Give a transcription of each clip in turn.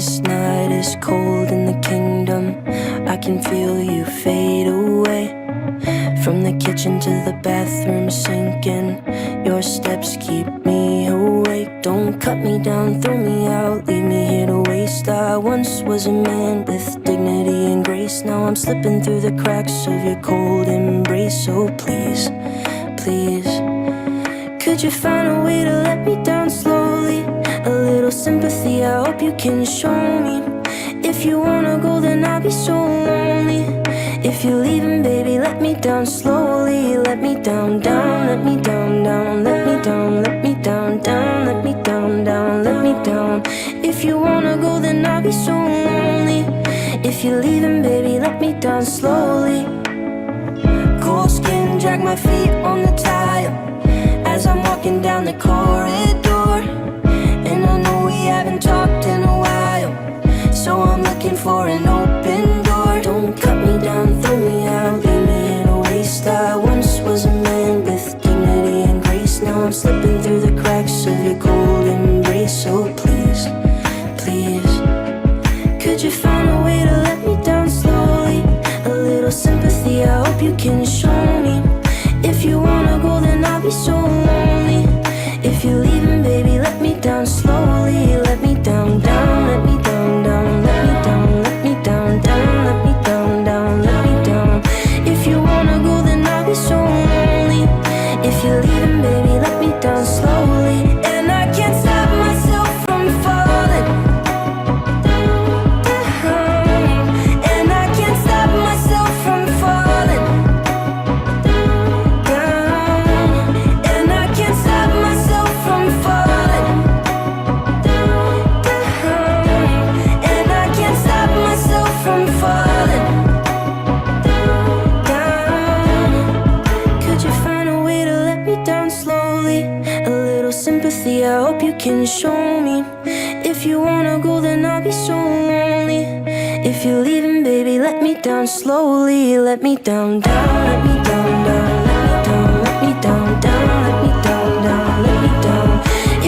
This night is cold in the kingdom. I can feel you fade away. From the kitchen to the bathroom sinking, your steps keep me awake. Don't cut me down, throw me out, leave me here to waste. I once was a man with dignity and grace. Now I'm slipping through the cracks of your cold embrace. So please, please, could you find a way to let me down slowly? A little sympathy, I hope you can show me. If you wanna go, then I'll be so lonely. If you're leaving, baby, let me down slowly. Let me down, down, let me down, down, let me down, let me down, down, let me down, down, let me down. If you wanna go, then I'll be so lonely. If you're leaving, baby, let me down slowly. Cold skin, drag my feet on the tile as I'm walking down the corridor. And I know we haven't talked in a while, so I'm looking for an open door. Don't cut me down, throw me out, leave me in a waste. I once was a man with dignity and grace. Now I'm slipping through the cracks of your cold embrace. So please, please, could you find a way to let me down slowly? A little sympathy, I hope you can show me. If you wanna go, then I'll be so lonely. If you're leaving, baby, let me down slowly. Let me down, down, let me down, down, let me down, let me down, down, let me down, down, let me down. If you wanna go, then I'll be so lonely. If you're leaving, baby, let me down slowly. And I can't stop myself from falling down. And I can't stop myself from falling down. And I can't stop myself from falling down. And I can't stop myself from falling down. Could you find a way to let me down slowly? A little sympathy, I hope you can show me. If you wanna go, then I'll be so lonely. If you're leaving, baby, let me down slowly. Let me down, down, let me down, down, let me down, let me down, down, let me down, down, let me down.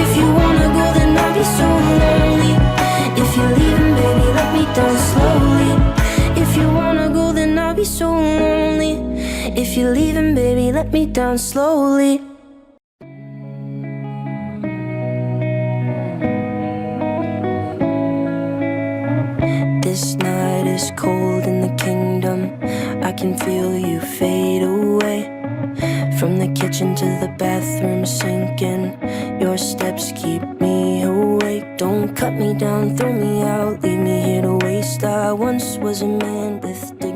If you wanna go, then I'll be so lonely. If you're leaving, baby, let me down slowly. If you wanna go, then I'll be so lonely. If you're leaving, baby, let me down slowly. This night is cold in the kingdom. I can feel you fade away. From the kitchen to the bathroom sinking, your steps keep me awake. Don't cut me down, throw me out, leave me here to waste. I once was a man with dignity.